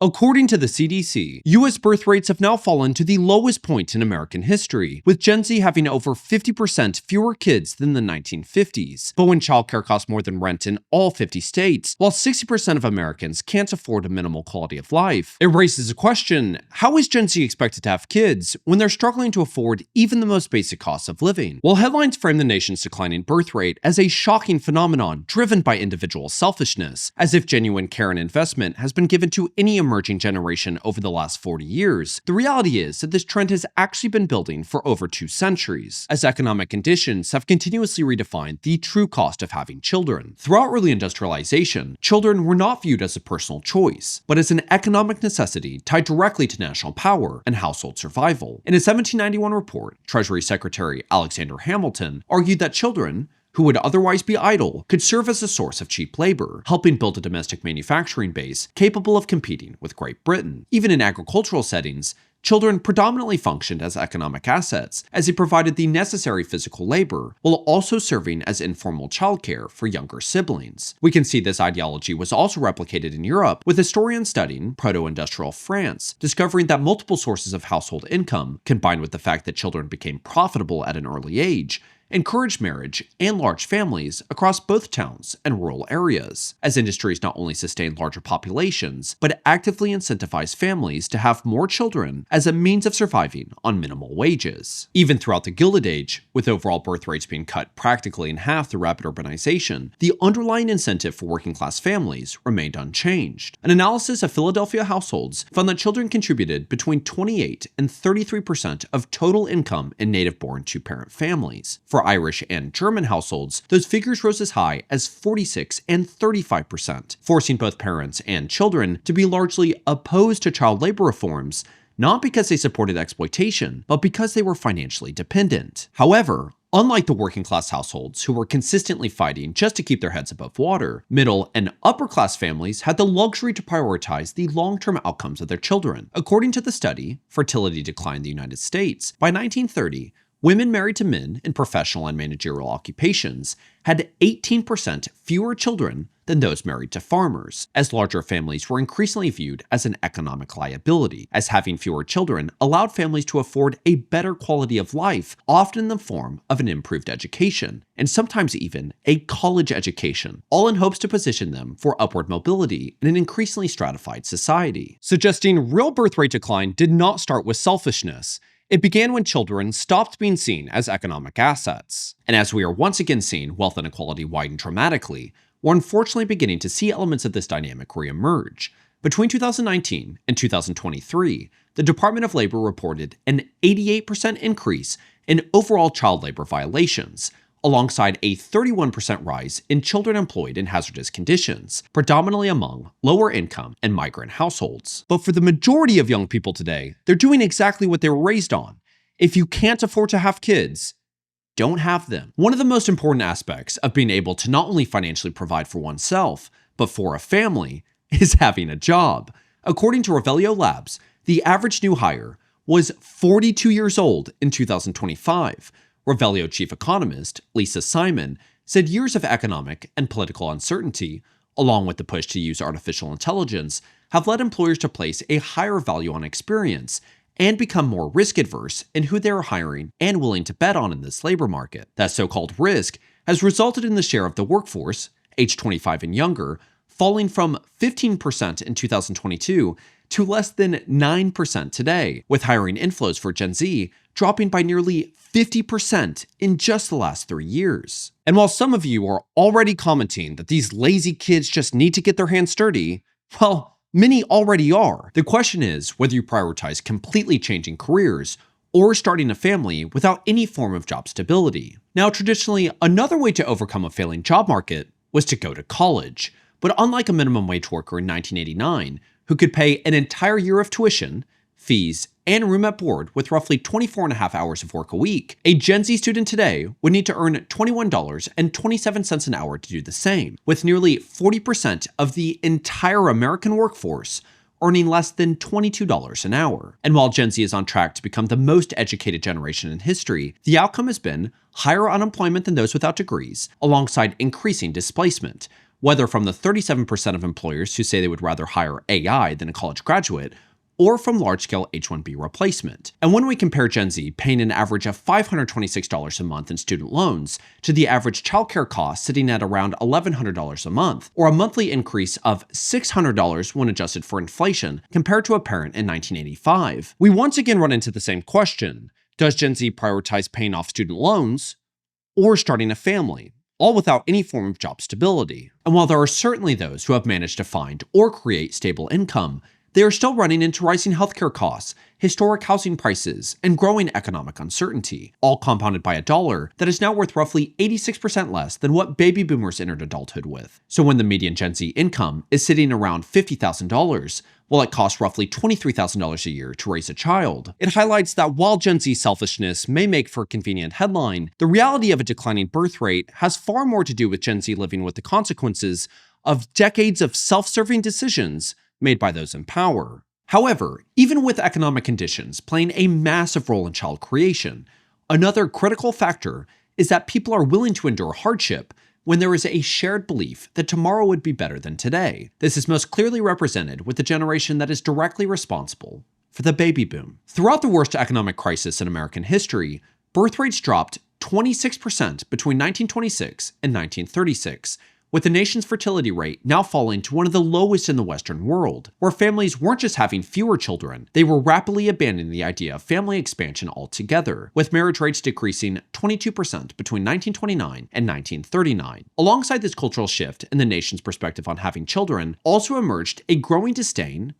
According to the CDC, US birth rates have now fallen to the lowest point in American history, with Gen Z having over 50% fewer kids than the 1950s. But when childcare costs more than rent in all 50 states, while 60% of Americans can't afford a minimal quality of life, it raises a question: how is Gen Z expected to have kids when they're struggling to afford even the most basic costs of living? While headlines frame the nation's declining birth rate as a shocking phenomenon driven by individual selfishness, as if genuine care and investment has been given to any emerging generation over the last 40 years, the reality is that this trend has actually been building for over 2 centuries, as economic conditions have continuously redefined the true cost of having children. Throughout early industrialization, children were not viewed as a personal choice, but as an economic necessity tied directly to national power and household survival. In a 1791 report, Treasury Secretary Alexander Hamilton argued that children, who would otherwise be idle, could serve as a source of cheap labor, helping build a domestic manufacturing base capable of competing with Great Britain. Even in agricultural settings, children predominantly functioned as economic assets, as they provided the necessary physical labor, while also serving as informal childcare for younger siblings. We can see this ideology was also replicated in Europe, with historians studying proto-industrial France, discovering that multiple sources of household income, combined with the fact that children became profitable at an early age, encouraged marriage and large families across both towns and rural areas, as industries not only sustained larger populations, but actively incentivized families to have more children as a means of surviving on minimal wages. Even throughout the Gilded Age, with overall birth rates being cut practically in half through rapid urbanization, the underlying incentive for working-class families remained unchanged. An analysis of Philadelphia households found that children contributed between 28 and 33% of total income in native-born two-parent families. For Irish and German households, those figures rose as high as 46 and 35%, forcing both parents and children to be largely opposed to child labor reforms, not because they supported exploitation, but because they were financially dependent. However, unlike the working-class households who were consistently fighting just to keep their heads above water, middle and upper-class families had the luxury to prioritize the long-term outcomes of their children. According to the study, Fertility Decline in the United States, by 1930, women married to men in professional and managerial occupations had 18% fewer children than those married to farmers, as larger families were increasingly viewed as an economic liability, as having fewer children allowed families to afford a better quality of life, often in the form of an improved education, and sometimes even a college education, all in hopes to position them for upward mobility in an increasingly stratified society. Suggesting real birth rate decline did not start with selfishness. It began when children stopped being seen as economic assets. And as we are once again seeing wealth inequality widen dramatically, we're unfortunately beginning to see elements of this dynamic reemerge. Between 2019 and 2023, the Department of Labor reported an 88% increase in overall child labor violations, alongside a 31% rise in children employed in hazardous conditions, predominantly among lower income and migrant households. But for the majority of young people today, they're doing exactly what they were raised on. If you can't afford to have kids, don't have them. One of the most important aspects of being able to not only financially provide for oneself, but for a family, is having a job. According to Revelio Labs, the average new hire was 42 years old in 2025. Revelio chief economist Lisa Simon said years of economic and political uncertainty, along with the push to use artificial intelligence, have led employers to place a higher value on experience and become more risk-adverse in who they are hiring and willing to bet on in this labor market. That so-called risk has resulted in the share of the workforce, age 25 and younger, falling from 15% in 2022 to less than 9% today, with hiring inflows for Gen Z dropping by nearly 50% in just the last 3 years. And while some of you are already commenting that these lazy kids just need to get their hands dirty, well, many already are. The question is whether you prioritize completely changing careers or starting a family without any form of job stability. Now, traditionally, another way to overcome a failing job market was to go to college. But unlike a minimum wage worker in 1989, who could pay an entire year of tuition, fees, and room at board with roughly 24 and a half hours of work a week, a Gen Z student today would need to earn $21.27 an hour to do the same, with nearly 40% of the entire American workforce earning less than $22 an hour. And while Gen Z is on track to become the most educated generation in history, the outcome has been higher unemployment than those without degrees, alongside increasing displacement, whether from the 37% of employers who say they would rather hire AI than a college graduate, or from large-scale H-1B replacement. And when we compare Gen Z paying an average of $526 a month in student loans to the average childcare cost sitting at around $1,100 a month, or a monthly increase of $600 when adjusted for inflation compared to a parent in 1985, we once again run into the same question. Does Gen Z prioritize paying off student loans or starting a family, all without any form of job stability? And while there are certainly those who have managed to find or create stable income, they are still running into rising healthcare costs, historic housing prices, and growing economic uncertainty, all compounded by a dollar that is now worth roughly 86% less than what baby boomers entered adulthood with. So when the median Gen Z income is sitting around $50,000, while it costs roughly $23,000 a year to raise a child, it highlights that while Gen Z selfishness may make for a convenient headline, the reality of a declining birth rate has far more to do with Gen Z living with the consequences of decades of self-serving decisions made by those in power. However, even with economic conditions playing a massive role in child creation, another critical factor is that people are willing to endure hardship when there is a shared belief that tomorrow would be better than today. This is most clearly represented with the generation that is directly responsible for the baby boom. Throughout the worst economic crisis in American history, birth rates dropped 26% between 1926 and 1936, with the nation's fertility rate now falling to one of the lowest in the Western world, where families weren't just having fewer children, they were rapidly abandoning the idea of family expansion altogether, with marriage rates decreasing 22% between 1929 and 1939. Alongside this cultural shift in the nation's perspective on having children, also emerged a growing disdain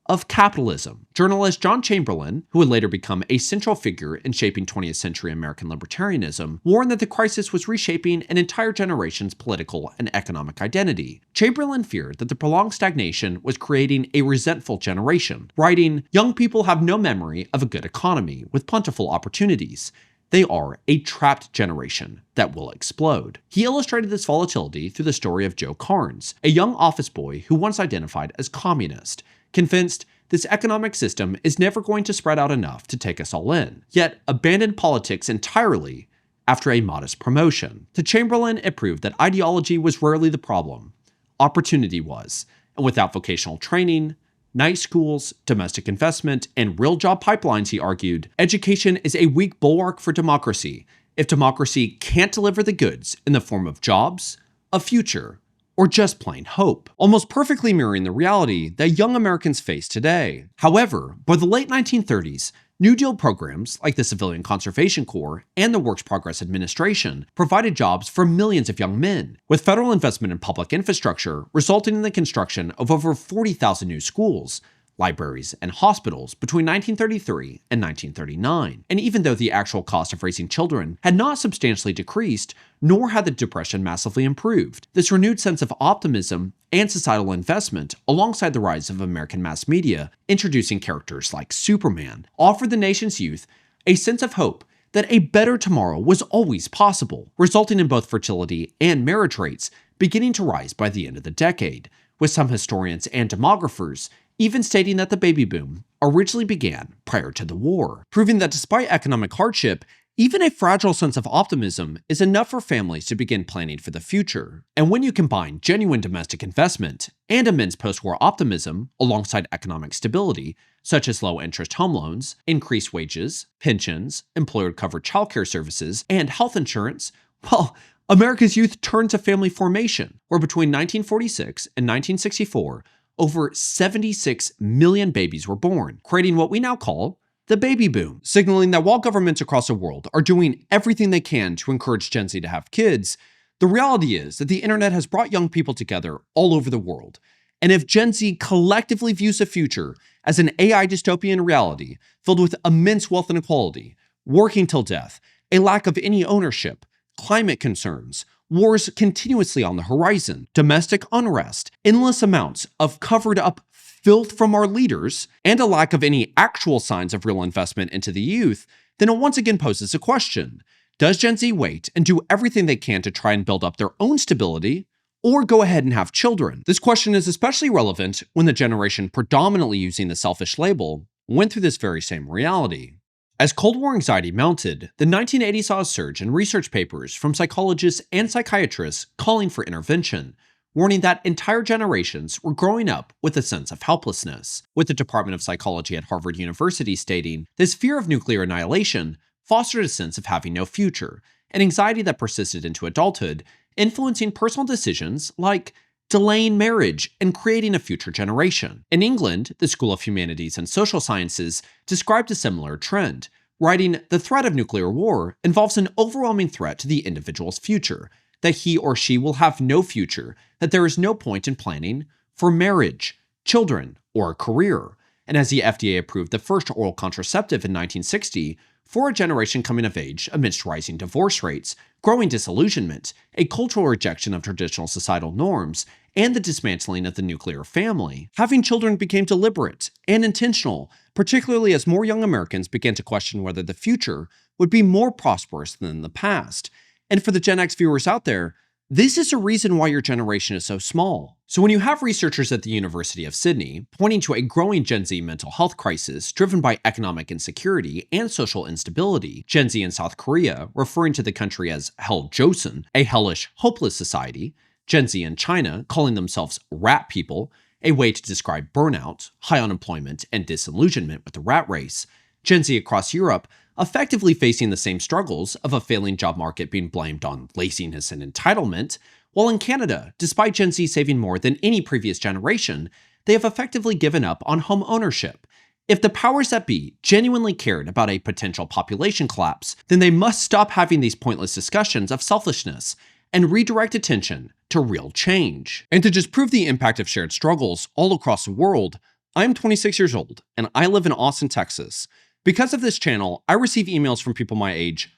of capitalism. Journalist John Chamberlain, who would later become a central figure in shaping 20th century American libertarianism, warned that the crisis was reshaping an entire generation's political and economic identity. Chamberlain feared that the prolonged stagnation was creating a resentful generation, writing, "Young people have no memory of a good economy with plentiful opportunities. They are a trapped generation that will explode." He illustrated this volatility through the story of Joe Carnes, a young office boy who once identified as communist, convinced this economic system is never going to spread out enough to take us all in, yet abandoned politics entirely after a modest promotion. To Chamberlain, it proved that ideology was rarely the problem. Opportunity was, and without vocational training, night schools, domestic investment, and real job pipelines, he argued, education is a weak bulwark for democracy if democracy can't deliver the goods in the form of jobs, a future, or just plain hope, almost perfectly mirroring the reality that young Americans face today. However, by the late 1930s, New Deal programs like the Civilian Conservation Corps and the Works Progress Administration provided jobs for millions of young men, with federal investment in public infrastructure resulting in the construction of over 40,000 new schools, libraries, and hospitals between 1933 and 1939. And even though the actual cost of raising children had not substantially decreased, nor had the Depression massively improved, this renewed sense of optimism and societal investment, alongside the rise of American mass media introducing characters like Superman, offered the nation's youth a sense of hope that a better tomorrow was always possible, resulting in both fertility and marriage rates beginning to rise by the end of the decade, with some historians and demographers even stating that the baby boom originally began prior to the war, proving that despite economic hardship, even a fragile sense of optimism is enough for families to begin planning for the future. And when you combine genuine domestic investment and immense post-war optimism alongside economic stability, such as low-interest home loans, increased wages, pensions, employer-covered childcare services, and health insurance, well, America's youth turned to family formation, where between 1946 and 1964, over 76 million babies were born, creating what we now call the baby boom, signaling that while governments across the world are doing everything they can to encourage Gen Z to have kids, the reality is that the internet has brought young people together all over the world. And if Gen Z collectively views the future as an AI dystopian reality filled with immense wealth inequality, working till death, a lack of any ownership, climate concerns, wars continuously on the horizon, domestic unrest, endless amounts of covered up filth from our leaders, and a lack of any actual signs of real investment into the youth, then it once again poses a question. Does Gen Z wait and do everything they can to try and build up their own stability, or go ahead and have children? This question is especially relevant when the generation predominantly using the selfish label went through this very same reality. As Cold War anxiety mounted, the 1980s saw a surge in research papers from psychologists and psychiatrists calling for intervention, warning that entire generations were growing up with a sense of helplessness, with the Department of Psychology at Harvard University stating this fear of nuclear annihilation fostered a sense of having no future, an anxiety that persisted into adulthood, influencing personal decisions like delaying marriage and creating a future generation. In England, the School of Humanities and Social Sciences described a similar trend, writing, "The threat of nuclear war involves an overwhelming threat to the individual's future, that he or she will have no future, that there is no point in planning for marriage, children, or a career." And as the FDA approved the first oral contraceptive in 1960, for a generation coming of age amidst rising divorce rates, growing disillusionment, a cultural rejection of traditional societal norms, and the dismantling of the nuclear family, having children became deliberate and intentional, particularly as more young Americans began to question whether the future would be more prosperous than the past. And for the Gen X viewers out there, this is a reason why your generation is so small. So when you have researchers at the University of Sydney pointing to a growing Gen Z mental health crisis driven by economic insecurity and social instability, Gen Z in South Korea referring to the country as Hell Joseon, a hellish, hopeless society, Gen Z in China calling themselves rat people, a way to describe burnout, high unemployment, and disillusionment with the rat race, Gen Z across Europe effectively facing the same struggles of a failing job market being blamed on laziness and entitlement, while in Canada, despite Gen Z saving more than any previous generation, they have effectively given up on home ownership. If the powers that be genuinely cared about a potential population collapse, then they must stop having these pointless discussions of selfishness and redirect attention to real change. And to just prove the impact of shared struggles all across the world, I'm 26 years old and I live in Austin, Texas. Because of this channel, I receive emails from people my age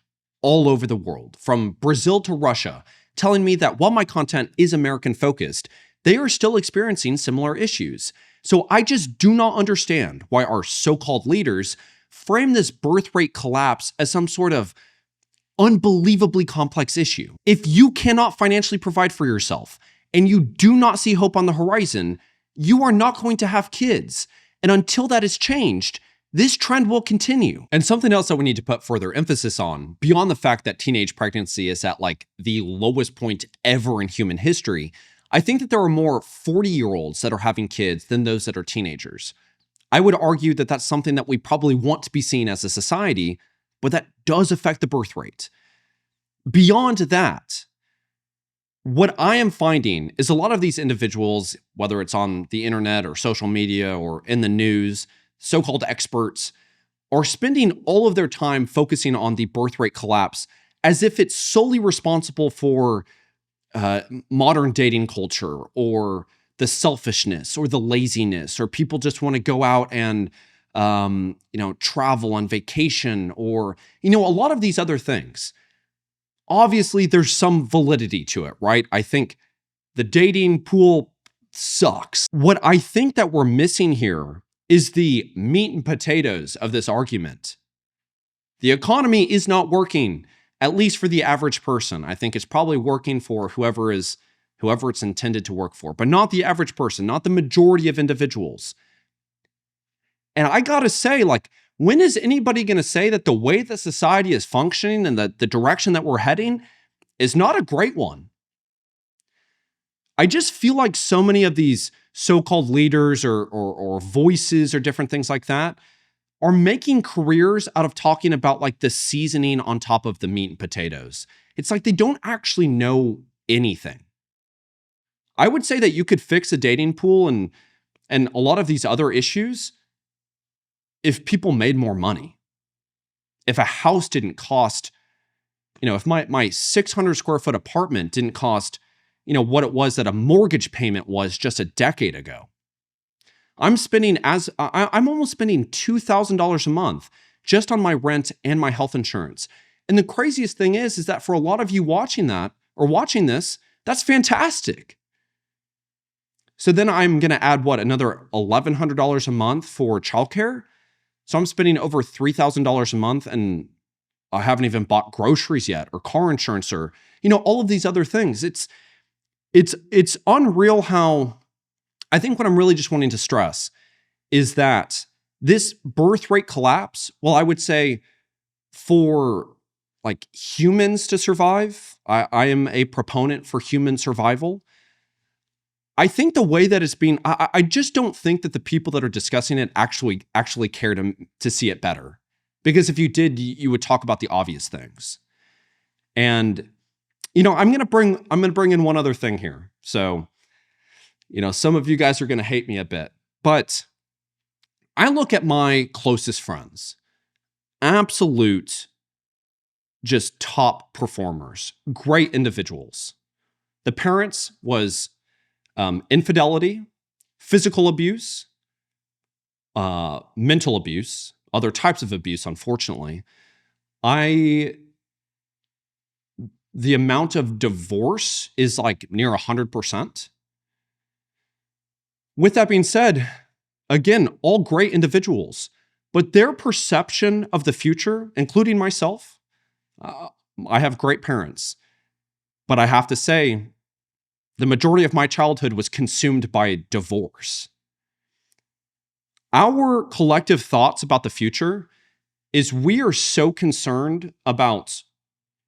all over the world, from Brazil to Russia, telling me that while my content is American focused, they are still experiencing similar issues. So I just do not understand why our so-called leaders frame this birth rate collapse as some sort of unbelievably complex issue. If you cannot financially provide for yourself and you do not see hope on the horizon, you are not going to have kids. And until that is changed, this trend will continue. And something else that we need to put further emphasis on, beyond the fact that teenage pregnancy is at like the lowest point ever in human history, I think that there are more 40-year-olds that are having kids than those that are teenagers. I would argue that that's something that we probably want to be seen as a society, but that does affect the birth rate. Beyond that, what I am finding is a lot of these individuals, whether it's on the internet or social media or in the news, so-called experts, are spending all of their time focusing on the birth rate collapse as if it's solely responsible for modern dating culture or the selfishness or the laziness, or people just want to go out and travel on vacation, or a lot of these other things. Obviously, there's some validity to it, right? I think the dating pool sucks. What I think that we're missing here is the meat and potatoes of this argument. The economy is not working, at least for the average person. I think it's probably working for whoever it's intended to work for, but not the average person, not the majority of individuals. And I gotta say, when is anybody gonna say that the way that society is functioning and that the direction that we're heading is not a great one? I just feel like so many of these so-called leaders or voices or different things like that are making careers out of talking about like the seasoning on top of the meat and potatoes. It's like they don't actually know anything. I would say that you could fix a dating pool and a lot of these other issues if people made more money. If a house didn't cost, if my 600 square foot apartment didn't cost what it was that a mortgage payment was just a decade ago. I'm almost spending $2,000 a month just on my rent and my health insurance. And the craziest thing is that for a lot of you watching this, that's fantastic. So then I'm going to add another $1,100 a month for childcare. So I'm spending over $3,000 a month, and I haven't even bought groceries yet, or car insurance, or all of these other things. It's unreal how, I think what I'm really just wanting to stress is that this birth rate collapse, well, I would say for humans to survive, I am a proponent for human survival. I think the way that it's being, I just don't think that the people that are discussing it actually care to see it better. Because if you did, you would talk about the obvious things. And, I'm going to bring in one other thing here. So, some of you guys are going to hate me a bit, but I look at my closest friends, absolute, just top performers, great individuals. The parents was infidelity, physical abuse, mental abuse, other types of abuse, unfortunately. The amount of divorce is like near 100%. With that being said, again, all great individuals, but their perception of the future, including myself, I have great parents, but I have to say, the majority of my childhood was consumed by divorce. Our collective thoughts about the future is we are so concerned about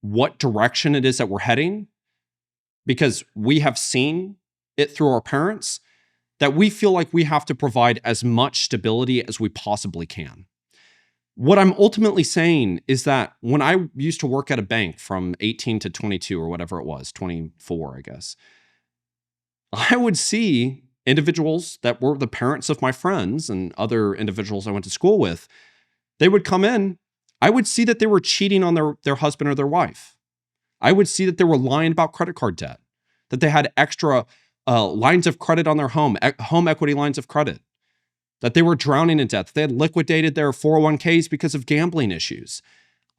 what direction it is that we're heading because we have seen it through our parents that we feel like we have to provide as much stability as we possibly can. What I'm ultimately saying is that when I used to work at a bank from 18 to 22 or whatever it was, 24, I guess, I would see individuals that were the parents of my friends and other individuals I went to school with. They would come in. I would see that they were cheating on their husband or their wife. I would see that they were lying about credit card debt, that they had extra lines of credit on their home equity lines of credit, that they were drowning in debt, that they had liquidated their 401ks because of gambling issues.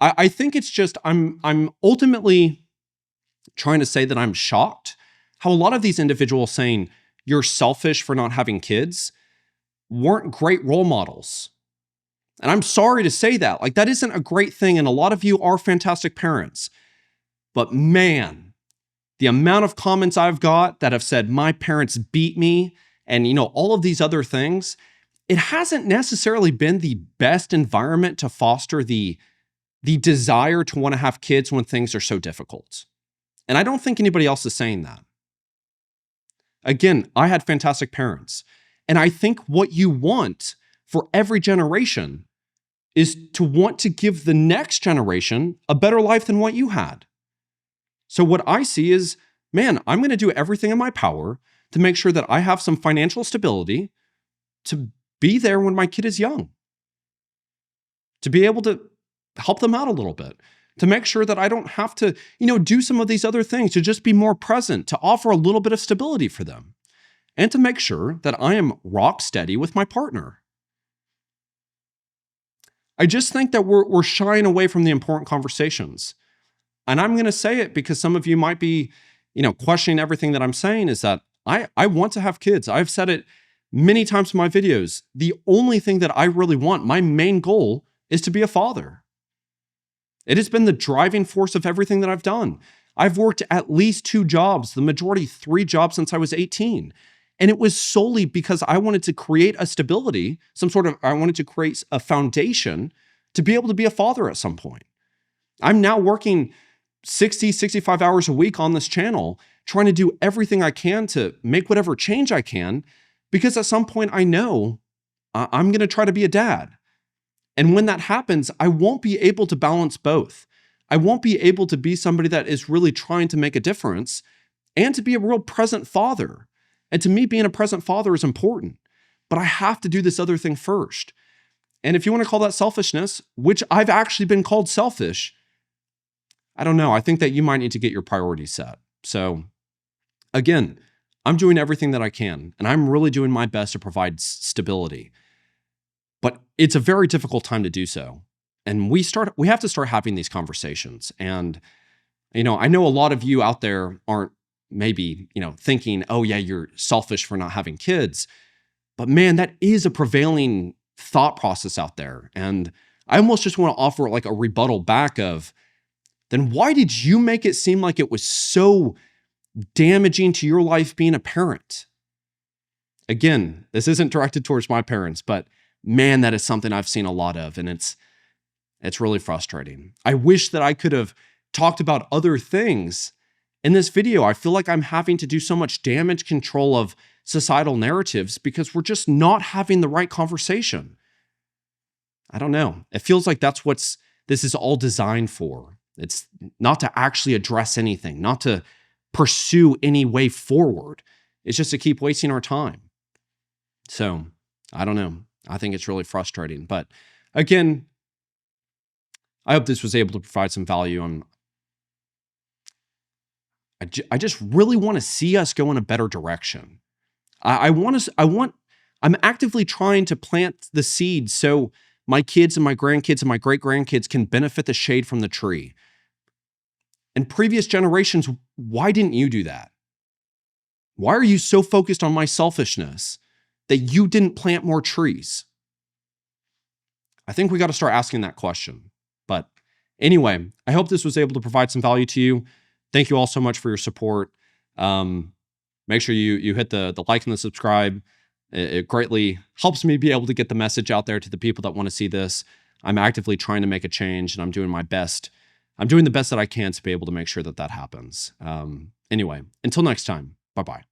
I think it's just, I'm ultimately trying to say that I'm shocked how a lot of these individuals saying you're selfish for not having kids weren't great role models. And I'm sorry to say that. Like, that isn't a great thing. And a lot of you are fantastic parents. But man, the amount of comments I've got that have said, my parents beat me, and all of these other things, it hasn't necessarily been the best environment to foster the desire to want to have kids when things are so difficult. And I don't think anybody else is saying that. Again, I had fantastic parents. And I think what you want for every generation is to want to give the next generation a better life than what you had. So what I see is, man, I'm going to do everything in my power to make sure that I have some financial stability to be there when my kid is young, to be able to help them out a little bit, to make sure that I don't have to, do some of these other things, to just be more present, to offer a little bit of stability for them, and to make sure that I am rock steady with my partner. I just think that we're shying away from the important conversations. And I'm going to say it because some of you might be, questioning everything that I'm saying, is that I want to have kids. I've said it many times in my videos. The only thing that I really want, my main goal, is to be a father. It has been the driving force of everything that I've done. I've worked at least 2 jobs, the majority 3 jobs since I was 18. And it was solely because I wanted to create a stability, I wanted to create a foundation to be able to be a father at some point. I'm now working 60, 65 hours a week on this channel, trying to do everything I can to make whatever change I can, because at some point I know I'm going to try to be a dad. And when that happens, I won't be able to balance both. I won't be able to be somebody that is really trying to make a difference and to be a real present father. And to me, being a present father is important, but I have to do this other thing first. And if you want to call that selfishness, which I've actually been called selfish, I don't know. I think that you might need to get your priorities set. So again, I'm doing everything that I can, and I'm really doing my best to provide stability. But it's a very difficult time to do so. And we have to start having these conversations. And, I know a lot of you out there aren't maybe, thinking, oh yeah, you're selfish for not having kids. But man, that is a prevailing thought process out there. And I almost just want to offer like a rebuttal back of, then why did you make it seem like it was so damaging to your life being a parent? Again, this isn't directed towards my parents, but man, that is something I've seen a lot of, and it's really frustrating. I wish that I could have talked about other things In this video, I feel like I'm having to do so much damage control of societal narratives because we're just not having the right conversation. I don't know. It feels like that's what this is all designed for. It's not to actually address anything, not to pursue any way forward. It's just to keep wasting our time. So I don't know. I think it's really frustrating. But again, I hope this was able to provide some value. I just really want to see us go in a better direction. I'm actively trying to plant the seeds so my kids and my grandkids and my great-grandkids can benefit the shade from the tree. And previous generations, why didn't you do that? Why are you so focused on my selfishness that you didn't plant more trees? I think we got to start asking that question. But anyway, I hope this was able to provide some value to you. Thank you all so much for your support. Make sure you hit the like and the subscribe. It greatly helps me be able to get the message out there to the people that want to see this. I'm actively trying to make a change, and I'm doing my best. I'm doing the best that I can to be able to make sure that happens. Anyway, until next time, bye-bye.